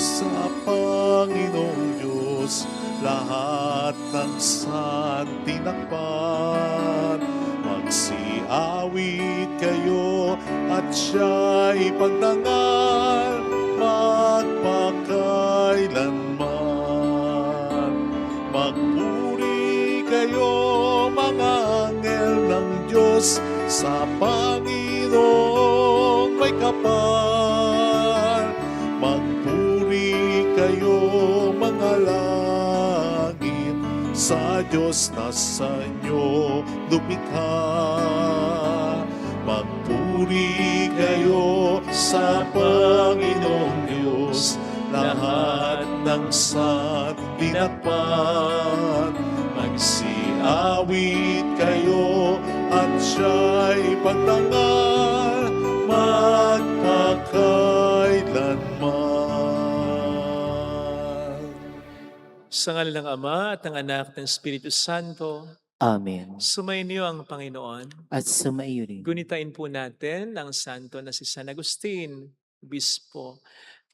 sa Panginoong Diyos, lahat ng santinakpan. Magsiawit kayo at siya'y pagdangal magpakailanman. Magpuri kayo mga anghel ng Diyos, sa Panginoong may kapal. Magpuri kayo mga langit, sa Diyos na sa inyo lumikha. Magpuri kayo sa Panginoong Diyos, lahat ng santinakpan. Magsiawit kayo at siya'y pagdangal magpakailanman. Sa ngalan ng Ama at ng Anak at ng Espiritu Santo, Amen. sumainyo ang Panginoon. At sumaiyo rin. Gunitain po natin ang santo na si San Agustin, Bispo,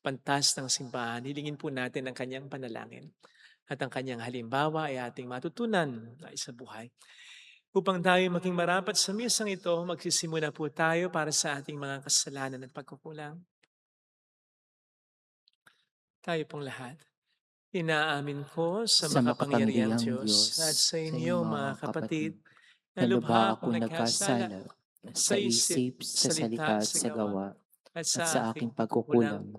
pantas ng simbahan. Hilingin po natin ang kanyang panalangin. At ang kanyang halimbawa ay ating matutunan sa buhay. Upang tayo maging marapat sa misang ito, magsisimula po tayo para sa ating mga kasalanan at pagkukulang. Tayo pong lahat. Inaamin ko sa makapangyarihang Diyos at sa inyo mga kapatid, na lubha akong nagkasala sa isip, sa salita at sa gawa, at sa aking pagkukulang.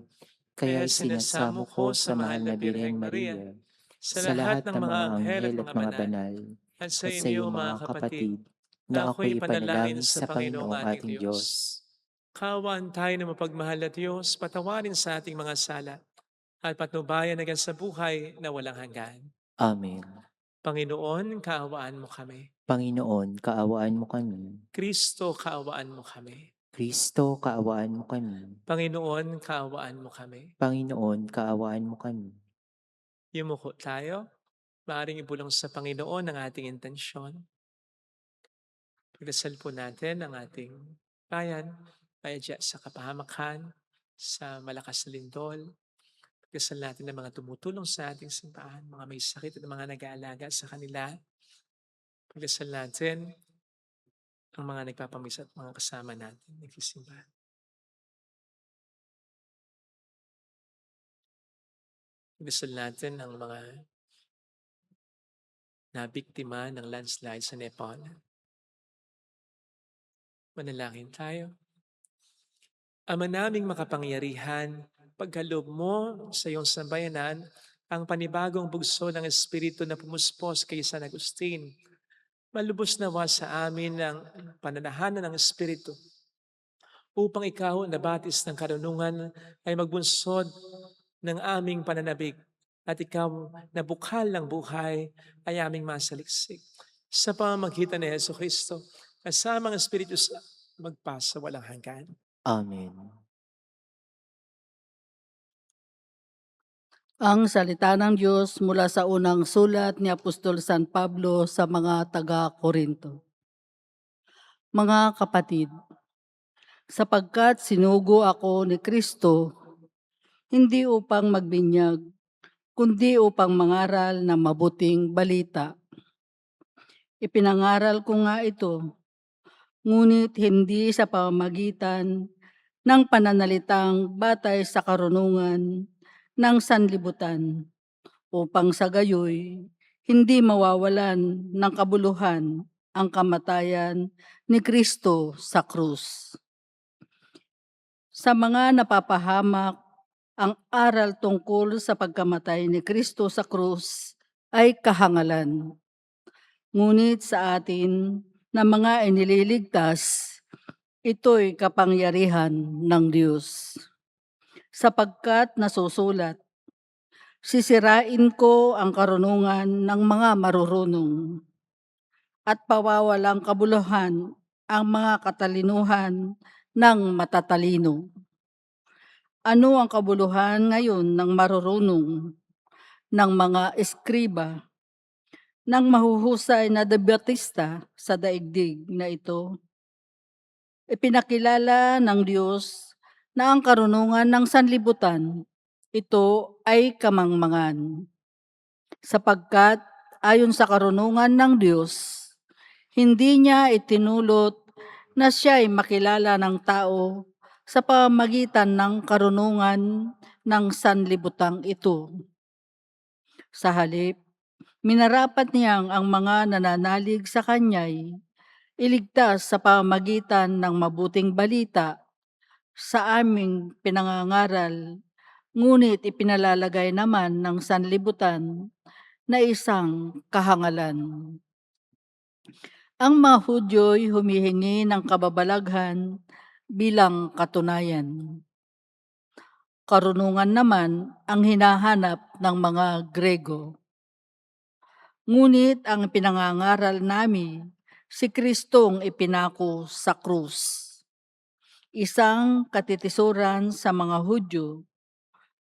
Kaya sinasamo ko sa mahal na Birheng Maria, sa lahat ng mga anghel at mga banal, at sa inyo mga kapatid, na ako'y ipanalangin sa Panginoong ating Diyos. Kaawaan tayo na mapagmahal na Diyos, patawarin sa ating mga sala, at patnubayan hanggang sa buhay na walang hanggan. Amen. Panginoon, kaawaan mo kami. Panginoon, kaawaan mo kami. Kristo, kaawaan mo kami. Kristo, kaawaan mo kami. Panginoon, kaawaan mo kami. Panginoon, kaawaan mo kami. Yumuko tayo. Maaaring ibulong sa Panginoon ang ating intensyon. Pagdasal po natin ang ating bayan, maya sa kapahamakan, sa malakas na lindol. Pagdasal natin ng mga tumutulong sa ating simbahan, mga may sakit at mga nag-aalaga sa kanila. Pagdasal natin ang mga nagpapamisa at mga kasama natin, nagsisimba. Pagdasal natin ang mga nabiktima ng landslide sa Nepal. Manalangin tayo. Ama naming makapangyarihan, pagkaloob mo sa iyong sambayanan ang panibagong bugso ng Espiritu na pumuspos kay San Agustin. Malubos nawa sa amin ang pananahanan ng Espiritu upang ikaw na batis ng karunungan ay magbunsod ng aming pananabik at ikaw na bukal ng buhay ay aming masaliksik. Sa pamamagitan ni Jesucristo, kasama ang Espiritu magpasa walang hanggan. Amen. Ang salita ng Diyos mula sa unang sulat ni Apostol San Pablo sa mga taga-Korinto. Mga kapatid, sapagkat sinugo ako ni Kristo, hindi upang magbinyag, kundi upang mangaral ng mabuting balita. Ipinangaral ko nga ito, ngunit hindi sa pamamagitan ng pananalitang batay sa karunungan ng sanlibutan, upang sa gayoy hindi mawawalan ng kabuluhan ang kamatayan ni Kristo sa krus. Sa mga napapahamak, ang aral tungkol sa pagkamatay ni Kristo sa krus ay kahangalan. Ngunit sa atin na mga inililigtas, ito'y kapangyarihan ng Diyos. Sapagkat nasusulat, sisirain ko ang karunungan ng mga marurunong at pawawalang kabuluhan ang mga katalinuhan ng matatalino. Ano ang kabuluhan ngayon ng marurunong, ng mga eskriba, ng mahuhusay na debatista sa daigdig na ito? Ipinakilala ng Diyos na ang karunungan ng sanlibutan ito ay kamangmangan, sapagkat ayon sa karunungan ng Diyos, hindi niya itinulot na siya ay makilala ng tao sa pamagitan ng karunungan ng sanlibutang ito. Sa halip, minarapat niyang ang mga nananalig sa kanya'y iligtas sa pamagitan ng mabuting balita sa aming pinangangaral, ngunit ipinalalagay naman ng sanlibutan na isang kahangalan. Ang mga Hudyo'y humihingi ng kababalaghan bilang katunayan. Karunungan naman ang hinahanap ng mga Grego. Ngunit ang pinangangaral namin, si Kristong ipinako sa krus, isang katitisuran sa mga Hudyo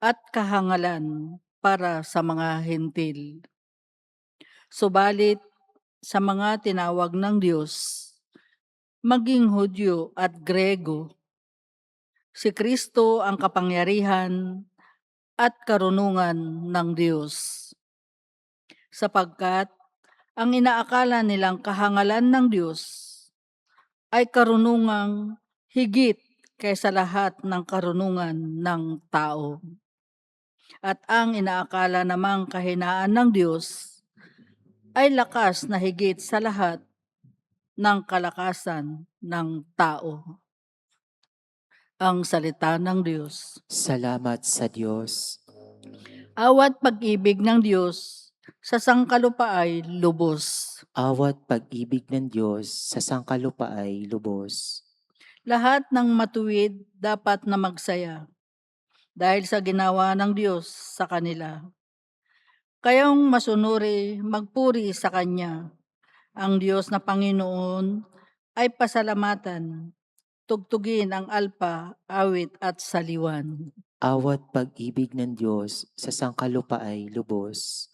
at kahangalan para sa mga Hentil. Subalit sa mga tinawag ng Diyos, maging Hudyo at Grego, si Kristo ang kapangyarihan at karunungan ng Diyos. Sapagkat ang inaakala nilang kahangalan ng Diyos ay karunungang higit kaysa lahat ng karunungan ng tao. At ang inaakala namang kahinaan ng Diyos ay lakas na higit sa lahat ng kalakasan ng tao. Ang salita ng Diyos. Salamat sa Diyos. Awat pag-ibig ng Diyos sa sangkalupa ay lubos. Awat pag-ibig ng Diyos sa sangkalupa ay lubos. Lahat ng matuwid dapat na magsaya dahil sa ginawa ng Diyos sa kanila. Kayong masunuri, magpuri sa Kanya. Ang Diyos na Panginoon ay pasalamatan. Tugtugin ang alpa, awit at saliwan. Awat pag-ibig ng Diyos sa sangkalupa ay lubos.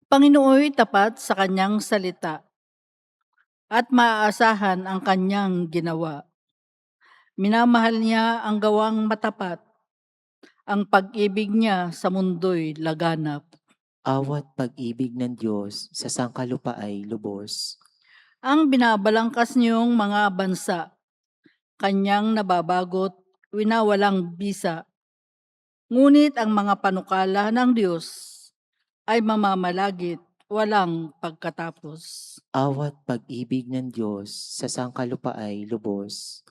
Panginooy tapat sa Kanyang salita at maaasahan ang Kanyang ginawa. Minamahal niya ang gawang matapat. Ang pag-ibig niya sa mundo'y laganap. Awat pag-ibig ng Diyos sa sangkalupa ay lubos. Ang binabalangkas niyong mga bansa, Kanyang nababagot, winawalang bisa. Ngunit ang mga panukala ng Diyos ay mamamalagit, walang pagkatapos. Awat pag-ibig ng Diyos sa sangkalupa ay lubos.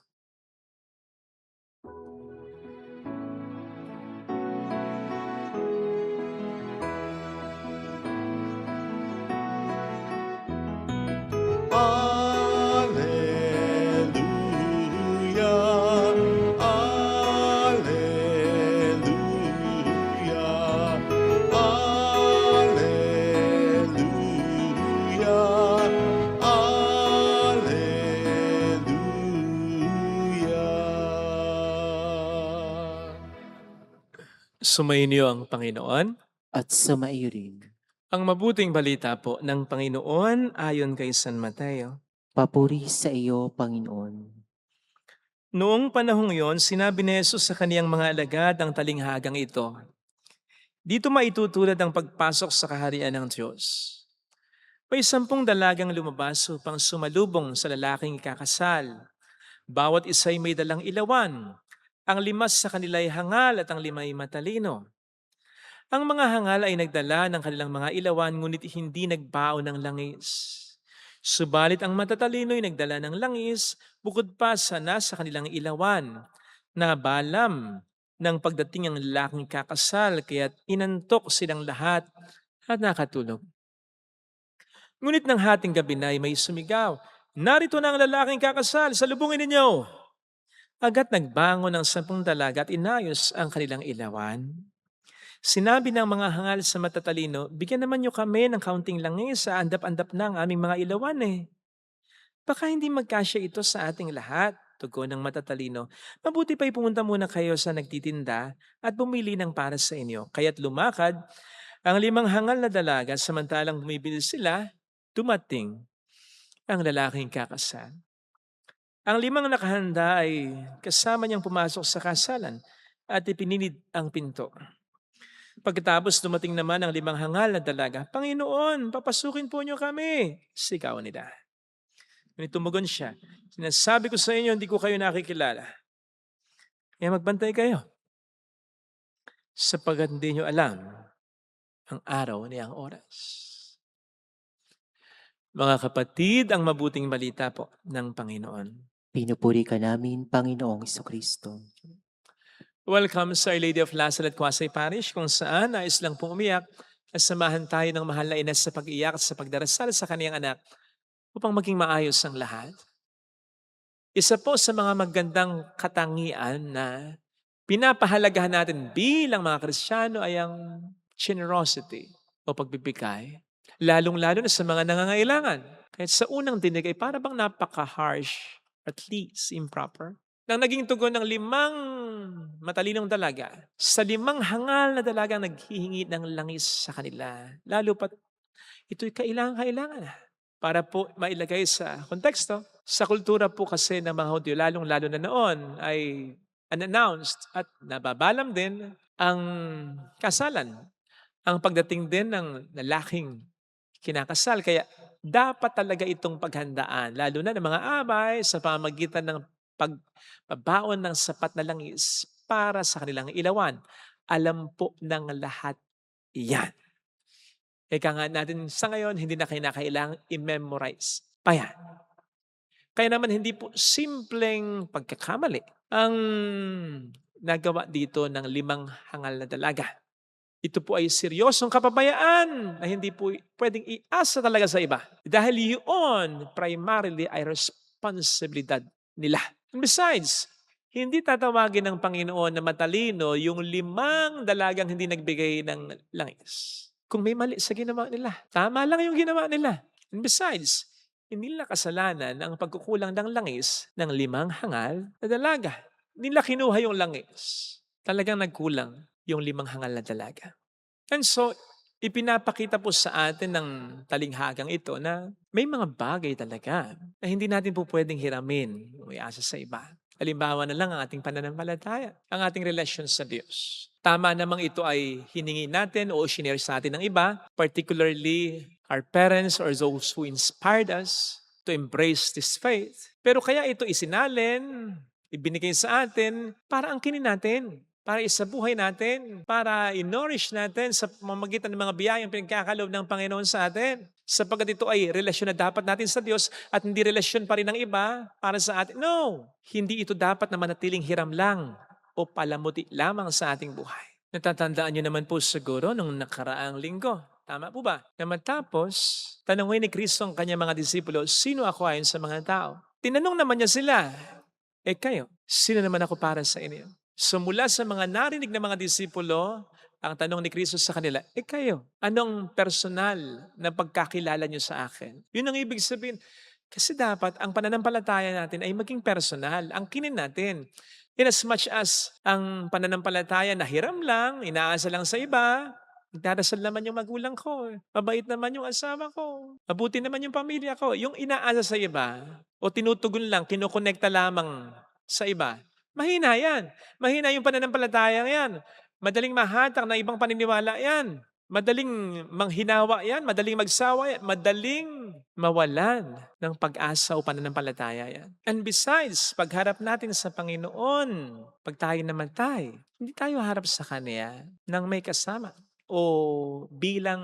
Alleluia, alleluia, alleluia, alleluia. Sumainyo ang Panginoon. At sumaiyo rin. Ang mabuting balita po ng Panginoon ayon kay San Mateo. Papuri sa iyo, Panginoon. Noong panahong yon, sinabi ni Jesus sa kaniyang mga alagad ang talinghagang ito. Dito maitutulad ang pagpasok sa kaharian ng Diyos. May 10 dalagang lumabas upang sumalubong sa lalaking ikakasal. Bawat isa'y may dalang ilawan. Ang 5 sa kanila ay hangal at ang 5 ay matalino. Ang mga hangal ay nagdala ng kanilang mga ilawan ngunit hindi nagbaon ng langis. Subalit ang matatalino ay nagdala ng langis bukod pa sa nasa kanilang ilawan. Nabalam ng pagdating ang lalaking kakasal kaya't inantok silang lahat at nakatulog. Ngunit ng hating gabi na ay may sumigaw, "Narito na ang lalaking kakasal, salubungin ninyo!" Agad nagbangon ang 10 dalaga at inayos ang kanilang ilawan. Sinabi ng mga hangal sa matatalino, "Bigyan naman niyo kami ng kaunting langis, sa andap-andap na ang aming mga ilawan eh." "Baka hindi magkasya ito sa ating lahat," tugon ng matatalino. "Mabuti pa'y pumunta muna kayo sa nagtitinda at bumili ng para sa inyo." Kaya't lumakad ang 5 hangal na dalaga, samantalang bumibili sila, dumating ang lalaking kakasal. Ang 5 nakahanda ay kasama niyang pumasok sa kasalan at ipinilid ang pinto. Pagkatapos dumating naman ang 5 hangal na dalaga, "Panginoon, papasukin po niyo kami." Sigawan nila. Ngunit tumugon siya, "Sinasabi ko sa inyo, hindi ko kayo nakikilala. Kaya magbantay kayo, sapagkat hindi niyo alam ang araw ni ang oras." Mga kapatid, ang mabuting balita po ng Panginoon. Pinupuri ka namin, Panginoong Kristo. Welcome sa Our Lady of Lazaret Quasay Parish, kung saan nais lang pong umiyak at samahan tayo ng mahal na ina sa pag-iyak at sa pagdarasal sa kaniyang anak upang maging maayos ang lahat. Isa po sa mga magandang katangian na pinapahalagahan natin bilang mga Kristiyano ay ang generosity o pagbibigay. Lalong-lalo na sa mga nangangailangan. Kahit sa unang dinig ay para bang napaka-harsh, at least improper. Nang naging tugon ng 5 matalinong dalaga, sa 5 hangal na dalagang naghihingi ng langis sa kanila. Lalo pat ito'y kailangan-kailangan na. Para po mailagay sa konteksto, sa kultura po kasi ng mga Hudyo, lalong-lalo na noon, ay unannounced at nababalam din ang kasalan. Ang pagdating din ng lalaking kinakasal. Kaya dapat talaga itong paghandaan, lalo na ng mga abay sa pamamagitan ng pagbabaon ng sapat na langis para sa kanilang ilawan. Alam po ng lahat yan. Eka nga natin sa ngayon, hindi na kailangang i-memorize pa yan. Kaya naman hindi po simpleng pagkakamali ang nagawa dito ng 5 hangal na dalaga. Ito po ay seryosong kapabayaan na hindi po pwedeng iasa talaga sa iba. Dahil yun, primarily, ay responsibilidad nila. And besides, hindi tatawagin ng Panginoon na matalino yung 5 dalagang hindi nagbigay ng langis. Kung may mali sa ginawa nila, tama lang yung ginawa nila. And besides, hindi nila kasalanan ang pagkukulang ng langis ng 5 hangal na dalaga. Hindi nila kinuha yung langis. Talagang nagkulang yung 5 hangal na dalaga. And so, ipinapakita po sa atin ng talinghagang ito na may mga bagay talaga na hindi natin po pwedeng hiramin o iasa sa iba. Halimbawa na lang ang ating pananampalataya, ang ating relasyon sa Diyos. Tama namang ito ay hiningi natin o shinare sa atin ng iba, particularly our parents or those who inspired us to embrace this faith. Pero kaya ito isinalin, ibinigay sa atin para angkinin natin, para isabuhay natin, para i-nourish natin sa pamamagitan ng mga biyayang pinagkakaloob ng Panginoon sa atin. Sapagkat ito ay relasyon na dapat natin sa Diyos at hindi relasyon pa rin ng iba para sa atin. No! Hindi ito dapat na manatiling hiram lang o palamuti lamang sa ating buhay. Natatandaan niyo naman po siguro nung nakaraang linggo. Tama po ba? Na matapos, tanongin ni Kristo ang kanyang mga disipulo, sino ako ayon sa mga tao? Tinanong naman niya sila, kayo, sino naman ako para sa inyo? So mula sa mga narinig ng mga disipulo, ang tanong ni Kristo sa kanila, kayo, anong personal na pagkakilala niyo sa akin? Yun ang ibig sabihin. Kasi dapat ang pananampalataya natin ay maging personal. Ang kinin natin. In as much as ang pananampalataya na hiram lang, inaasa lang sa iba, nagdarasal naman yung magulang ko, mabait naman yung asawa ko, mabuti naman yung pamilya ko. Yung inaasa sa iba, o tinutugon lang, kinukonekta lamang sa iba, mahina yan. Mahina yung pananampalataya yan. Madaling mahatak na ibang paniniwala yan. Madaling manghinawa yan. Madaling magsawa yan. Madaling mawalan ng pag-asa o pananampalataya yan. And besides, pagharap natin sa Panginoon, pag tayo namatay, hindi tayo harap sa Kanya nang may kasama. O bilang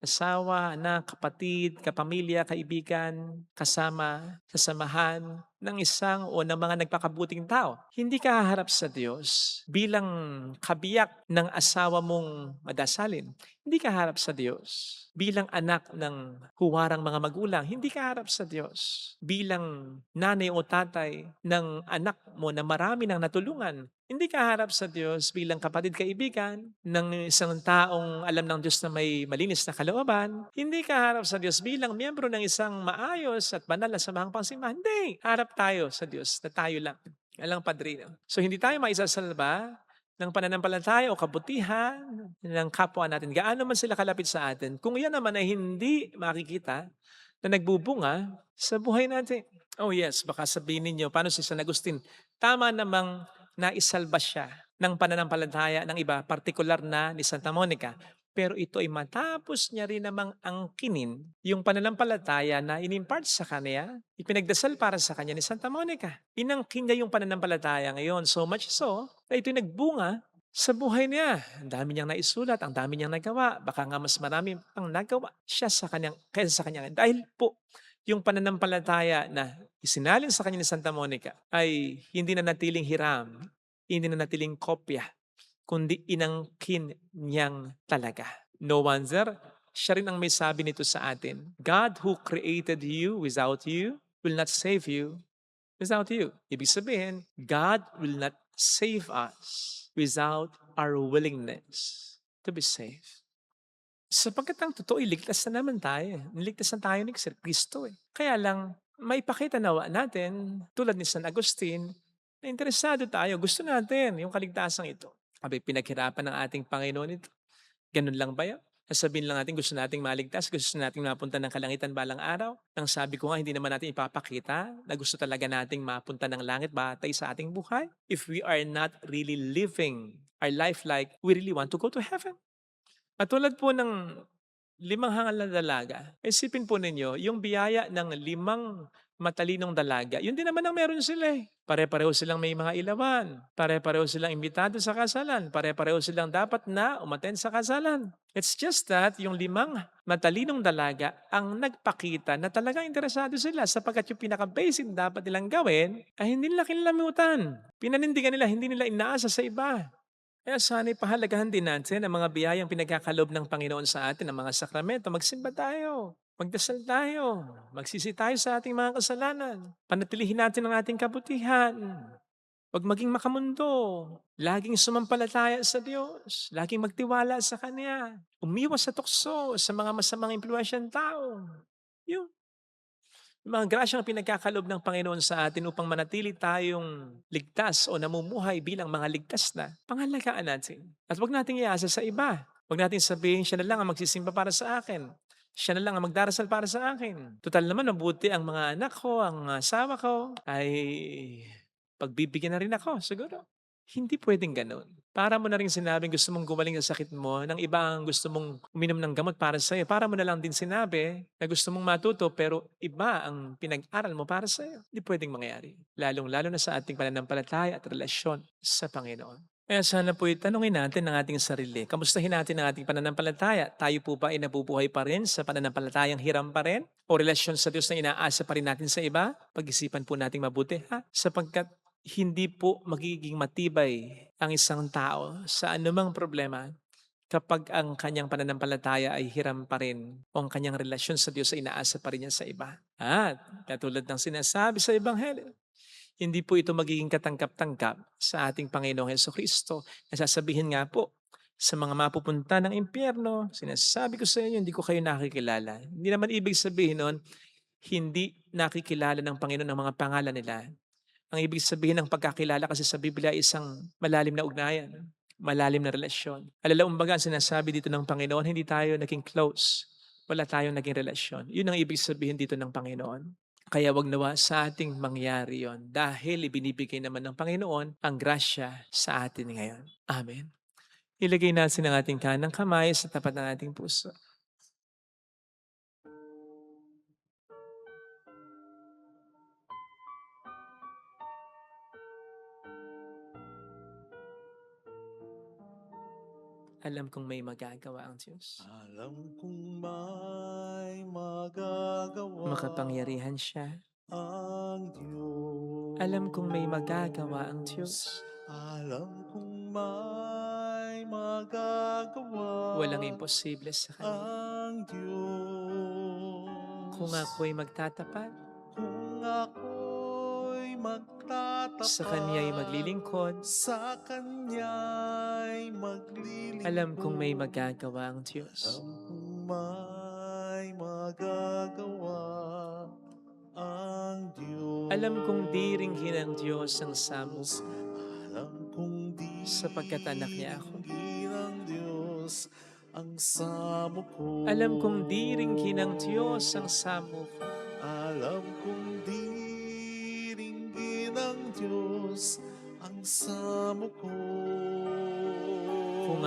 asawa, anak, kapatid, kapamilya, kaibigan, kasama, kasamahan ng isang o ng mga nagpakabuting tao. Hindi ka haharap sa Diyos bilang kabiyak ng asawa mong madasalin. Hindi ka harap sa Diyos bilang anak ng huwarang mga magulang. Hindi ka harap sa Diyos bilang nanay o tatay ng anak mo na marami nang natulungan. Hindi ka harap sa Diyos bilang kapatid kaibigan ng isang taong alam ng Diyos na may malinis na kalooban. Hindi ka harap sa Diyos bilang miyembro ng isang maayos at banal na samahang pangsimbahan. Hindi. Harap tayo sa Diyos na tayo lang. Alang padrino. So hindi tayo maisasalba ng pananampalataya o kabutihan ng kapwa natin. Gaano man sila kalapit sa atin. Kung yan naman ay hindi makikita na nagbubunga sa buhay natin. Oh yes, baka sabihin ninyo, paano si San Agustin? Tama namang naisalba siya ng pananampalataya ng iba, partikular na ni Santa Monica. Pero ito ay matapos niya rin namang angkinin yung pananampalataya na inimpart sa kanya, ipinagdasal para sa kanya ni Santa Monica. Inangkin niya yung pananampalataya ngayon. So much so, na ito'y nagbunga sa buhay niya. Ang dami niyang naisulat, ang dami niyang nagawa. Baka nga mas marami ang nagawa siya kaysa sa kanya. Dahil po, yung pananampalataya na isinalin sa kanya ni Santa Monica ay hindi na natiling hiram, hindi na natiling kopya, kundi inangkin niyang talaga. No wonder, siya rin ang may sabi nito sa atin. God who created you without you will not save you without you. Ibig sabihin, God will not save us without our willingness to be saved. Sapagkat ang totoo, iligtas na naman tayo. Niligtas na tayo ni Kristo. Kaya lang, maipakita nawa natin, tulad ni San Agustin, na interesado tayo, gusto natin yung kaligtasan ito. Abi, pinaghirapan ng ating Panginoon ito. Ganun lang ba yan? Sabihin lang natin, gusto nating maligtas, gusto nating mapunta ng kalangitan balang araw. Nang sabi ko nga, hindi naman natin ipapakita na gusto talaga nating mapunta ng langit batay sa ating buhay. If we are not really living our life like we really want to go to heaven. At tulad po ng 5 hangal na dalaga, isipin po ninyo, yung biyaya ng 5 matalinong dalaga, yun din naman ang meron sila eh. Pare-pareho silang may mga ilawan, pare-pareho silang imbitado sa kasalan, pare-pareho silang dapat na umattend sa kasalan. It's just that yung 5 matalinong dalaga ang nagpakita na talagang interesado sila sapagkat yung pinaka-basic dapat nilang gawin ay hindi nila kinlamutan. Pinanindigan nila, hindi nila inaasa sa iba. Kaya sana'y pahalagahan din natin ang mga biyayang pinagkakalob ng Panginoon sa atin, ang mga sakramento. Magsimba tayo, magdasal tayo, magsisi tayo sa ating mga kasalanan. Panatilihin natin ang ating kabutihan. Huwag maging makamundo. Laging sumampalataya sa Diyos. Laging magtiwala sa Kanya. Umiwas sa tukso, sa mga masamang impluwensyang tao. Yun. Yung mga grasyang pinagkakalob ng Panginoon sa atin upang manatili tayong ligtas o namumuhay bilang mga ligtas na, pangalagaan natin. At huwag nating iasa sa iba. Huwag nating sabihin, siya na lang ang magsisimba para sa akin. Siya na lang ang magdarasal para sa akin. Total naman, mabuti ang mga anak ko, ang asawa ko, ay pagbibigyan na rin ako, siguro. Hindi pwedeng ganun. Para mo na rin sinabing gusto mong gumaling sa sakit mo, ng iba ang gusto mong uminom ng gamot para sa'yo. Para mo na lang din sinabi na gusto mong matuto pero iba ang pinag-aral mo para sa'yo. Hindi pwedeng mangyari. Lalong-lalo na sa ating pananampalataya at relasyon sa Panginoon. Kaya sana po itanungin natin ang ating sarili. Kamustahin natin ang ating pananampalataya. Tayo po ba ay nabubuhay pa rin sa pananampalatayang hiram pa rin? O relasyon sa Diyos na inaasa pa rin natin sa iba? Pag-isipan po nating mabuti ha? Sapagkat hindi po magiging matibay ang isang tao sa anumang problema kapag ang kanyang pananampalataya ay hiram pa rin o ang kanyang relasyon sa Diyos ay inaasa pa rin niya sa iba. At katulad ng sinasabi sa Ebanghelyo, hindi po ito magiging katangkap-tangkap sa ating Panginoong Jesucristo. Nasasabihin nga po sa mga mapupunta ng impyerno, sinasabi ko sa inyo, hindi ko kayo nakikilala. Hindi naman ibig sabihin nun, hindi nakikilala ng Panginoon ang mga pangalan nila. Ang ibig sabihin ng pagkakilala kasi sa Biblia ay isang malalim na ugnayan, malalim na relasyon. Alalaumbaga, sinasabi dito ng Panginoon, hindi tayo naging close. Wala tayong naging relasyon. Yun ang ibig sabihin dito ng Panginoon. Kaya wag nawa sa ating mangyari yon dahil ibinibigay naman ng Panginoon ang grasya sa atin ngayon. Amen. Ilagay natin ang ating kanang kamay sa tapat ng ating puso. Alam kong may magagawa ang Diyos. Alam kong may magagawa Makapangyarihan siya. ang Diyos. Alam kong may magagawa ang Diyos. Alam kong may magagawa Walang imposible sa Kanya. ang Diyos. Kung ako'y magtatapat, Kung ako'y magtatapat sa Kanya'y maglilingkod, sa Kanya'y maglilingkod. alam kong may magagawa ang Diyos. Alam kong may magagawa ang Diyos. Alam kong di ringgin ng Diyos ang samo ko, Alam kong di sapagkat anak niya ako. ringgin ng Diyos ang samo ko. Alam kong di ringgin ng Diyos ang samo ko, Alam kong di ringgin ng Diyos ang samo ko.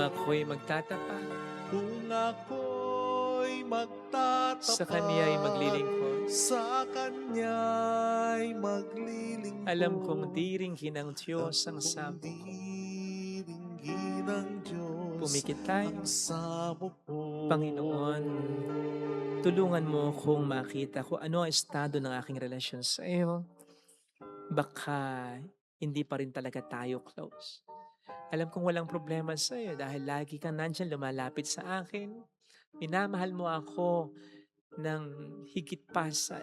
ako'y magtatapat, kung ako'y magtatapat, sa Kaniya'y maglilingkod. sa Kanya'y maglilingkod. Alam kong diringhin ng Diyos ang Alam kong sampo ko. diringgin ng Diyos Pumikit tayo. ang samo ko. Panginoon, tulungan mo kung makita kung ano ang estado ng aking relasyon sa iyo. Baka hindi pa rin talaga tayo close. Alam kong walang problema sa iyo dahil lagi kang nandyan lumalapit sa akin. Minamahal mo ako ng higit pa sa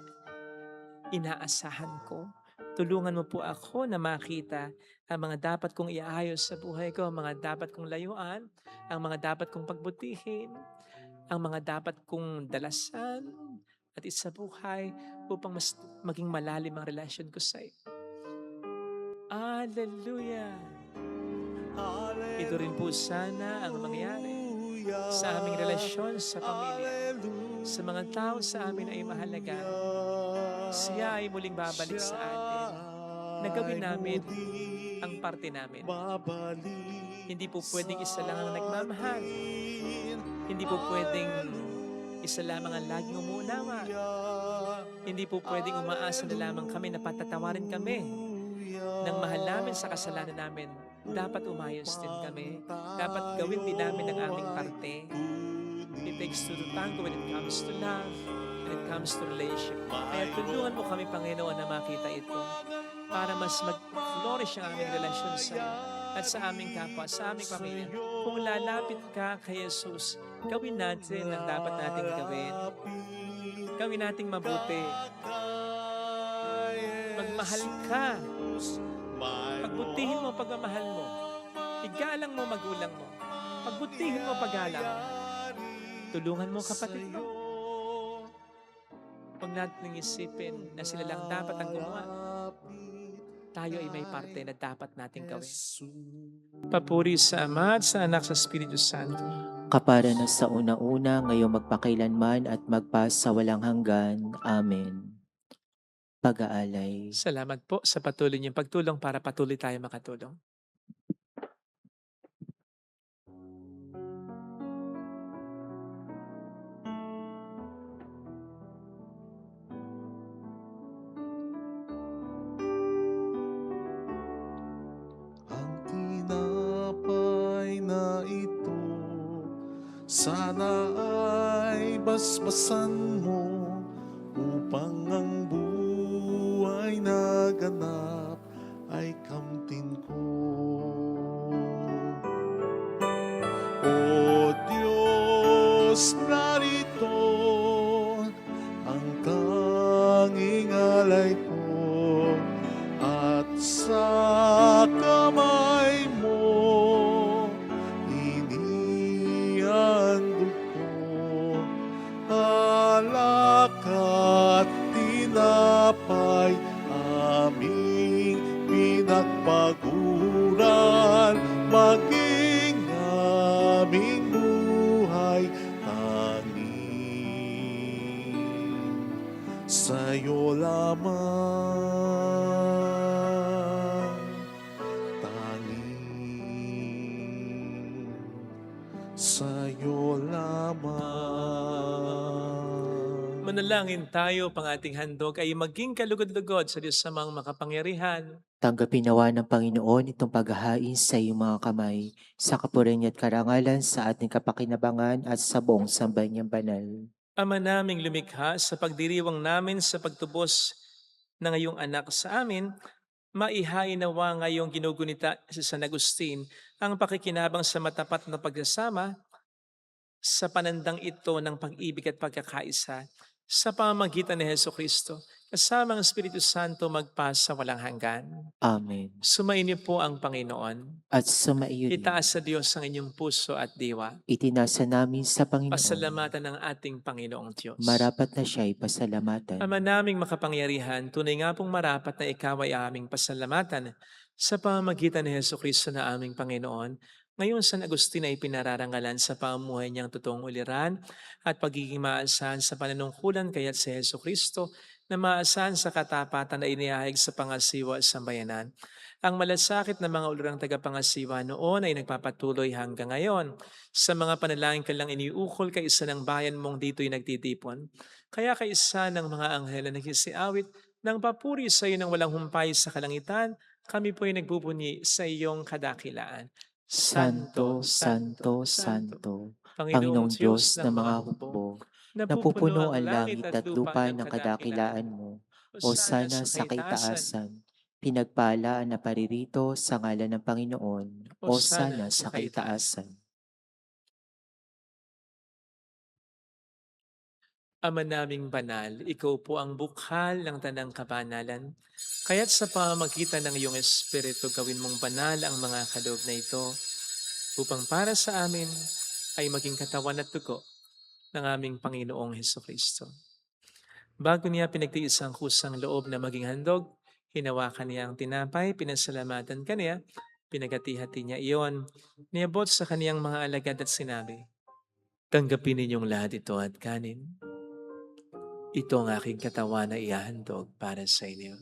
inaasahan ko. Tulungan mo po ako na makita ang mga dapat kong iayos sa buhay ko, ang mga dapat kong layuan, ang mga dapat kong pagbutihin, ang mga dapat kong dalasan at isabuhay upang mas maging malalim ang relasyon ko sa iyo. Hallelujah! Ito rin po sana ang mangyari sa aming relasyon sa pamilya. Sa mga tao sa amin ay mahalaga. Siya ay muling babalik sa atin. Nagawin namin ang parte namin. Hindi po pwedeng isa lang ang nagmamahal. Hindi po pwedeng isa lamang ang laging umuunawa. Hindi po pwedeng umaasa na lamang kami na patatawarin kami ng mahal namin sa kasalanan namin. Dapat umayos din kami. Dapat gawin din namin ang aming parte. It takes two to tango when it comes to love, when it comes to relationship. Kaya tulungan mo kami, Panginoon, na makita ito para mas mag-flourish ang aming relasyon sa iyo at sa aming kapwa, sa aming pamilya. Kung lalapit ka kay Jesus, gawin natin ang dapat nating gawin. Gawin nating mabuti. Magmahal ka. Pagbutihin mo pagmamahal mo. Igalang mo magulang mo. Pagbutihin mo paggalang mo. Tulungan mo kapatid mo. Huwag natin isipin na sila lang dapat ang gumawa. Tayo ay may parte na dapat nating gawin. Papuri sa Ama at sa Anak sa Espiritu Santo. Kapara na sa una-una, ngayong magpakailanman at magpa sa walang hanggan. Amen. Pag-aalay. Salamat po sa patuloy niyong pagtulong para patuloy tayo makatulong. Ang tinapay na ito, sana ay basbasan mo upang ang buhay na ganap ay kamtin ko. O Diyos, narito ang tanging alay ko at sa kamay mo inihandog ko alak at tinapay aming pinagpaguran maging aming buhay tanging sa'yo lamang, tanging sa'yo lamang. Manalangin tayo, pang ating handog ay maging kalugod-lugod sa Diyos samang makapangyarihan. Tanggapin nawa ng Panginoon itong paghahain sa iyong mga kamay, sa kapurihan at karangalan sa ating kapakinabangan at sa buong sambayan banal. Ama naming lumikha, sa pagdiriwang namin sa pagtubos ng iyong anak sa amin, maihain nawa ngayong ginugunita sa San Agustin ang pakikinabang sa matapat na pagsasama sa panandang ito ng pag-ibig at pagkakaisa sa pamamagitan ni Jesucristo, kasama ang Espiritu Santo magpasa walang hanggan. Amen. Sumainyo po ang Panginoon. At sumaiyo din, Itaas sa Diyos ang inyong puso at diwa. itinasa namin sa Panginoon. Pasalamatan ng ating Panginoong Diyos. Marapat na siya'y pasalamatan. Ama naming makapangyarihan, tunay nga pong marapat na ikaw ay aming pasalamatan sa pamamagitan ni Jesucristo na aming Panginoon. Ngayon, San Agustin ay pinararangalan sa pamumuhay niyang totoong uliran at pagiging maasahan sa pananungkulan kaya't si Jesucristo na maasahan sa katapatan na inihahig sa pangasiwa at sambayanan. Ang malasakit na mga ulurang tagapangasiwa noon ay nagpapatuloy hanggang ngayon. Sa mga panalangin ka lang iniukol, kaisa ng bayan mong dito'y nagtitipon. Kaya kaisa ng mga anghel na nagsisiawit ng papuri sa iyo ng walang humpay sa kalangitan, kami po'y nagbubunyi sa iyong kadakilaan. Santo, Santo, Santo, Panginoong Panginoong Diyos Diyos ng ng mga mga hukbo, hukbo, napupuno napupuno ang ang langit langit at at lupa ng ng kadakilaan kadakilaan mo. mo. O O sana sana sa sa kaitaasan, kaitaasan, pinagpala ang naparirito sa ngalan ng Panginoon. o O sana sana sa sa kaitaasan. kaitaasan. Ama naming banal, ikaw po ang bukhal ng tanang kabanalan. Kaya't sa pamamagitan ng iyong Espiritu, gawin mong banal ang mga kaloob na ito upang para sa amin ay maging katawan at dugo ng aming Panginoong Heso Kristo. Bago niya pinagtiis ang kusang loob na maging handog, hinawakan niya ang tinapay, pinasalamatan kaniya, pinagati-hati niya iyon, niabot sa kaniyang mga alagad at sinabi, "Tanggapin ninyong lahat ito at kanin. Ito ang aking katawan na ihahandog para sa inyo."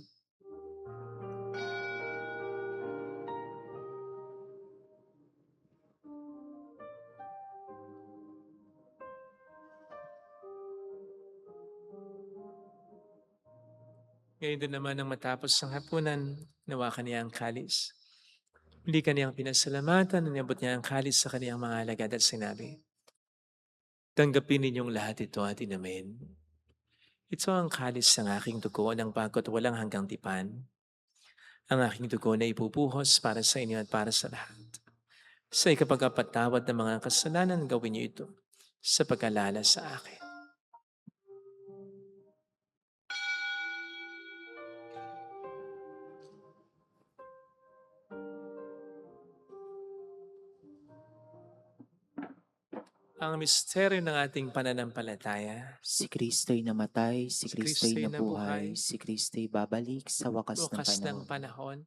Ngayon din naman nang matapos ang hapunan, nawakan niya ang kalis. Muli kaniyang pinasalamatan, niabot niya ang kalis sa kaniyang mga alagad at sinabi, "Tanggapin ninyong lahat ito at inumin. Ito ang kalis ng aking dugo ng bago't walang hanggang tipan. Ang aking dugo na ibubuhos para sa inyo at para sa lahat. Sa ikapagpatawad ng mga kasalanan, gawin niyo ito sa pag-alala sa akin." Ang misteryo ng ating pananampalataya, Si Kristo'y namatay, si si Kristo'y Kristo'y nabuhay, nabuhay, si Kristo'y babalik sa wakas ng wakas ng panahon. panahon.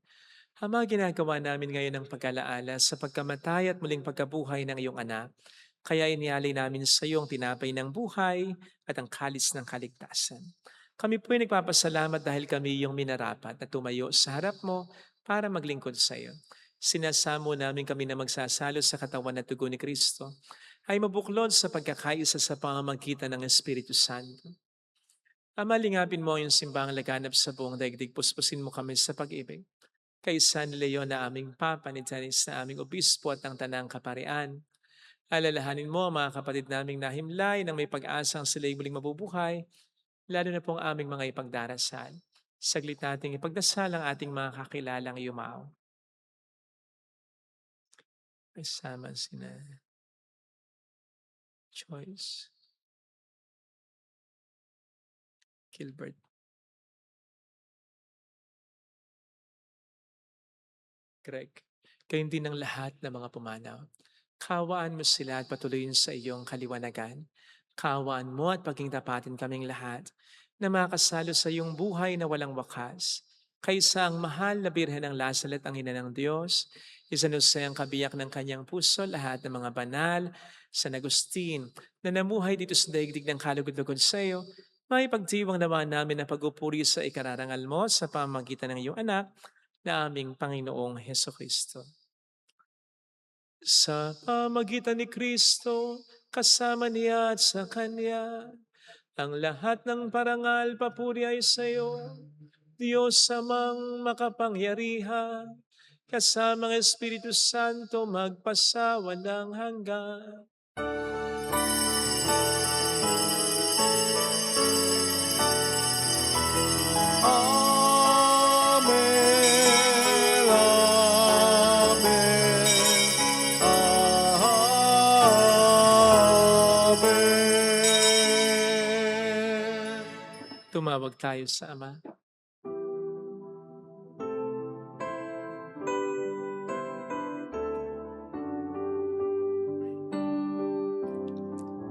Ang mga ginagawa namin ngayon ng pag-alaala sa pagkamatay at muling pagkabuhay ng iyong anak, kaya inialay namin sa iyo ang tinapay ng buhay at ang kalis ng kaligtasan. Kami po'y nagpapasalamat dahil kami iyong minarapat na tumayo sa harap mo para maglingkod sa iyo. Sinasamo namin kami na magsasalo sa katawan at dugo ni Kristo ay mabuklod sa pagkakaisa sa pamamagitan ng Espiritu Santo. Ama, lingapin mo yung simbang laganap sa buong daigdig, puspusin mo kami sa pag-ibig. Kaysa ni Leon na aming Papa, ni Janice na aming Obispo at ng Tanang Kaparian. Alalahanin mo ang mga kapatid naming nahimlay nang may pag-asang sila'y muling mabubuhay, lalo na pong aming mga ipagdarasal. Saglit nating ipagdasal ang ating mga kakilalang yumao. Kasama sina Joyce, Gilbert, Greg, gayon din ng lahat ng mga pumanaw. Kawaan mo sila at patuloyin sa iyong kaliwanagan. Kawaan mo at paging tapatin kaming lahat na makasalo sa iyong buhay na walang wakas. Kaysa ang mahal na Birhen ng Lasalet, ang ina ng Diyos, isanusay ang kabiyak ng kanyang puso, lahat ng mga banal, San Agustin, na namuhay dito sa daigdig ng kalugod-lugod sa iyo, may pagdiwang naman namin na pag-upuri sa ikararangal mo sa pamamagitan ng iyong anak na aming Panginoong Heso Kristo. Sa pamagitan ni Kristo, kasama niya at sa Kanya, ang lahat ng parangal papuri ay sa iyo, Diyos amang makapangyarihan, kasamang Espiritu Santo magpasawalang hanggan. Amen, amen, amen. Tumawag tayo sa Ama.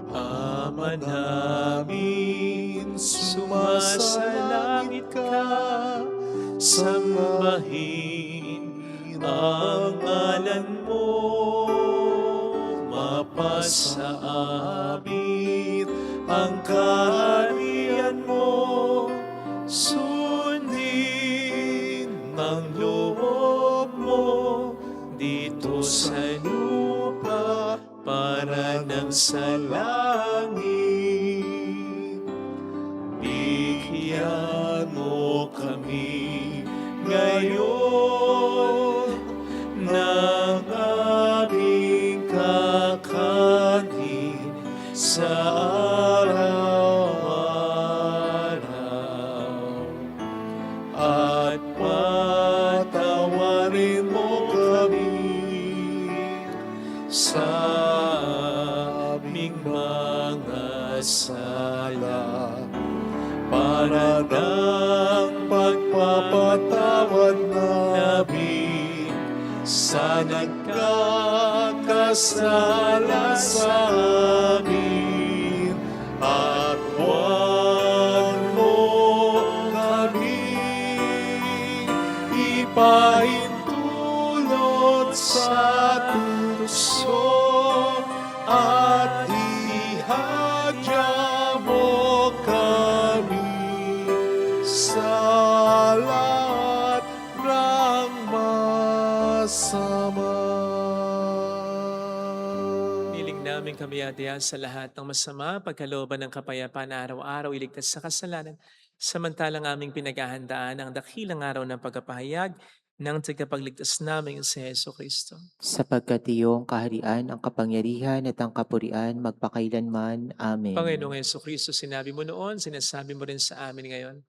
Ama namin, sumasalangit ka, sambahin ang ngalan mo, mapasa amin ang kaharian mo, sundin ang loob sa lupa para nang sa langit. Bigyan mo kami ngayon ng aming kakanin sa araw-araw. At patawarin mo kami sa aming mga sala para ng pagpapatawad namin sa nagkakasala sa amin. At huwag mo kami ipahintulot sa tukso at ihadya mo kami sa lahat ng masama. Niling namin kami atiya sa lahat ng masama, pagkalooban ng kapayapaan na araw-araw iligtas sa kasalanan, samantalang aming pinaghahandaan ang dakilang araw ng pagkapahayag ng tagapagligtas namin si Heso Kristo. Sapagkat iyong kaharian, ang kapangyarihan at ang kapurian magpakailanman. Amen. Panginoong Heso Kristo, sinabi mo noon, sinasabi mo rin sa amin ngayon,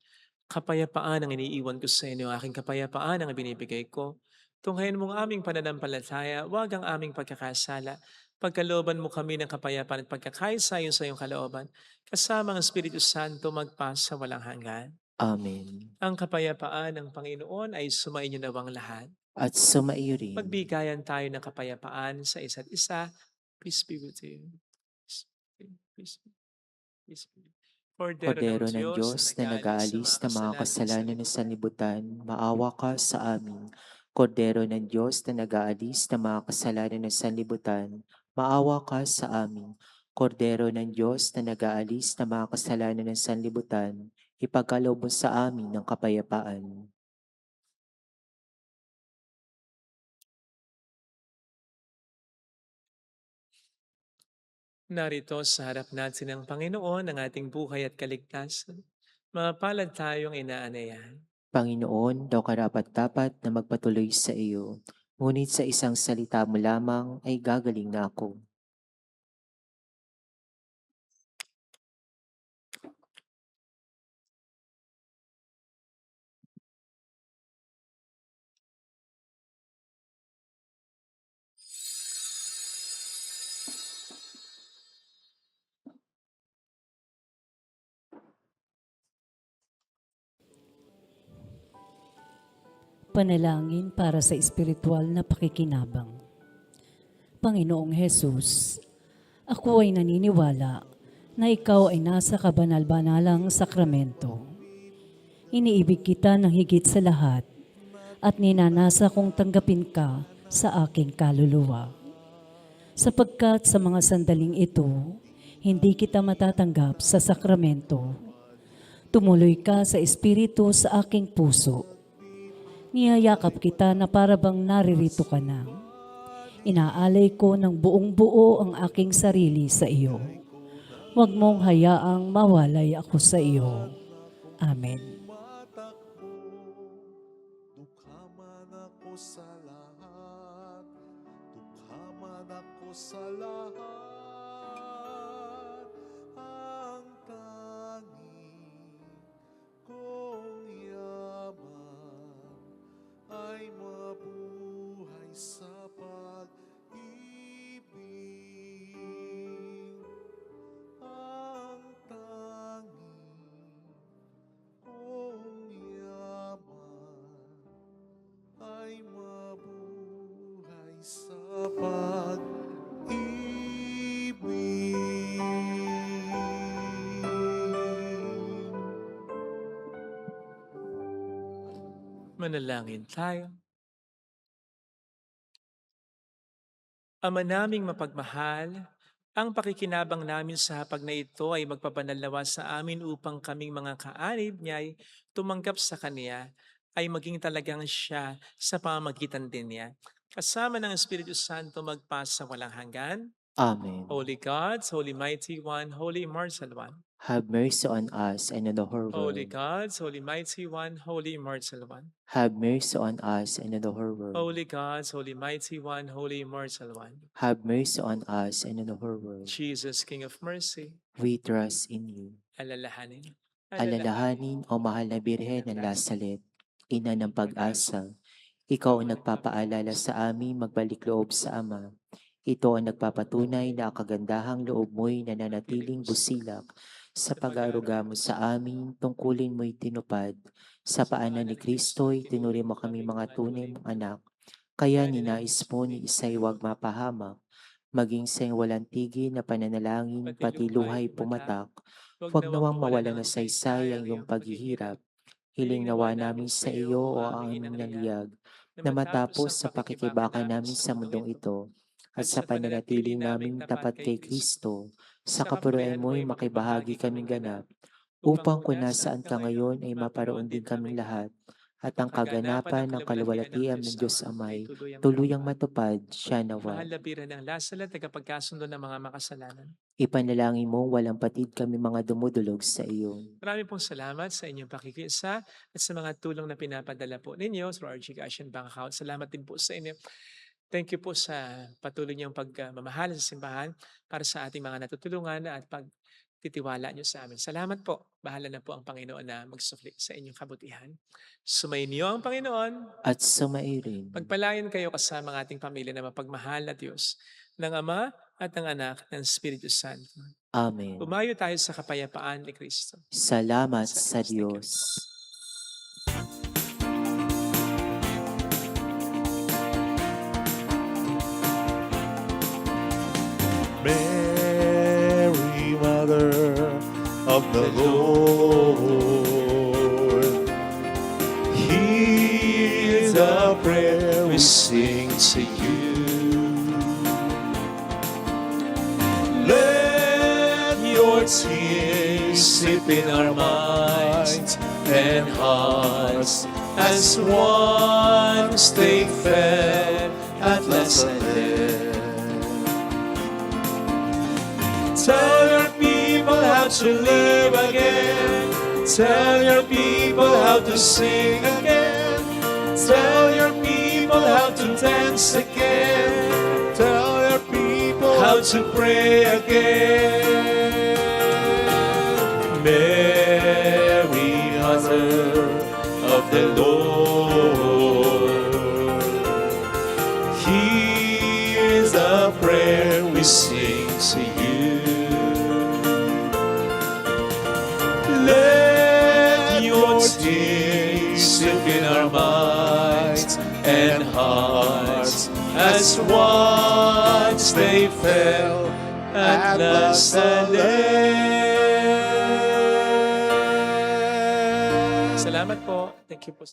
kapayapaan ang iniiwan ko sa inyo, aking kapayapaan ang ibinibigay ko. Tunghayin mong aming pananampalataya, huwag ang aming pagkakasala. Pagkalooban mo kami ng kapayapaan at pagkakaisa sa iyong kalooban, kasama ang Espiritu Santo magpasa walang hanggan. Amen. Ang kapayapaan ng Panginoon ay sumainyo nawang lahat. At sumaiyo rin. Magbigayan tayo ng kapayapaan sa isa't isa. Peace be with you. Peace be. Peace be. Kordero ng Diyos na nag-aalis ng mga kasalanan ng sanlibutan, maawa ka sa amin. Kordero ng Diyos na nag-aalis ng mga kasalanan ng sanlibutan, maawa ka sa amin. Kordero ng Diyos na nag-aalis ng mga kasalanan ng sanlibutan, ipagkaloob mo sa amin ng kapayapaan. Narito sa harap natin ng Panginoon ang ating buhay at kaligtasan. Mapalad tayong inaanayahan. Panginoon, daw karapat-dapat na magpatuloy sa iyo, ngunit sa isang salita mo lamang ay gagaling na ako. Panalangin para sa espiritual na pakikinabang. Panginoong Hesus, ako ay naniniwala na ikaw ay nasa kabanal-banalang sakramento. Iniibig kita ng higit sa lahat at ninanasa kong tanggapin ka sa aking kaluluwa. Sapagkat sa mga sandaling ito, hindi kita matatanggap sa sakramento. Tumuloy ka sa espiritu sa aking puso. Niyayakap kita na parabang naririto ka na. Inaalay ko ng buong buo ang aking sarili sa iyo. Huwag mong hayaang mawalay ako sa iyo. Amen. Dukha man ako sa lahat, dukha man ako sa lahat, ang tanging kong yaman ay mabuhay sa pag-ibig. Ang tanging kong yaman ay mabuhay sa pag-ibig. Manalangin tayo. Ama naming mapagmahal, ang pakikinabang namin sa hapag na ito ay magpapanalawa sa amin upang kaming mga kaanib niya ay tumanggap sa Kanya, ay maging talagang siya sa pamamagitan din niya. kasama ng Espiritu Santo magpasa walang hanggan. Amen. Holy God, Holy Mighty One, Holy Immortal One. Have mercy on us and on the whole Holy world. God, Holy Mighty One, Holy Immortal One. Have mercy on us and on the whole world. Holy God, Holy Mighty One, Holy Immortal One. Have mercy on us and on the whole world. Jesus, King of Mercy, We trust in you. alalahanin. Alalahanin, O mahal na Birhen ng Lasalet, ina ng pag-asa, ikaw ang nagpapaalala sa amin magbalik loob sa Ama. Ito ang nagpapatunay na ang kagandahang loob mo'y nananatiling busilak sa pag-aaruga mo sa amin, tungkulin mo'y tinupad. Sa paanan ni Kristo'y tinuri mo kami mga tunay mong anak. Kaya ninais mo ni isa'y huwag mapahamak, maging sa iyong walang tigil na pananalangin, pati luhay pumatak. Huwag nawang mawala na saysay ang iyong paghihirap. Hiling nawa namin sa iyo o ang aming naliyag, na matapos sa pakikibaka namin sa mundong ito, at sa pananatili naming tapat kay Kristo, sa kapurihan mo'y makibahagi kaming ganap, upang kung nasaan ka ngayon ay maparoon din kaming lahat, at ang kaganapan ng kaluwalhatian ng Diyos Amay, tuluyang matupad siya nawa. Mahal na Birhen ng Lasalet, tagapagkasundo ng mga makasalanan. Ipanalangin mo walang patid kami mga dumudulog sa iyo. Marami pong salamat sa inyong pakikiisa at sa mga tulong na pinapadala po ninyo through our GCash and bank account. Salamat din po sa inyo. Thank you po sa patuloy niyong pagmamahal sa simbahan para sa ating mga natutulungan at pagtitiwala niyo sa amin. Salamat po. Bahala na po ang Panginoon na magsufli sa inyong kabutihan. Sumainyo ang Panginoon. At sumairin. Pagpalain kayo kasama ng ating pamilya na mapagmahal na Diyos, ng Ama at ng Anak ng Espiritu Santo. Amen. Umayo tayo sa kapayapaan ni Kristo. Salamat sa Diyos. Mary, Mother of the Lord, hear the prayer we sing to you. Let your tears sip in our minds and hearts as once they fell at Nazareth. Tell your people how to live again. Tell your people how to sing again. Tell your people how to dance again. Tell your people how to pray again. Mary, Mother of the Lord, hear the prayer we sing to you. Let your tears sip in our minds and hearts as once they fell at Nazareth. Salamat po. Thank you po.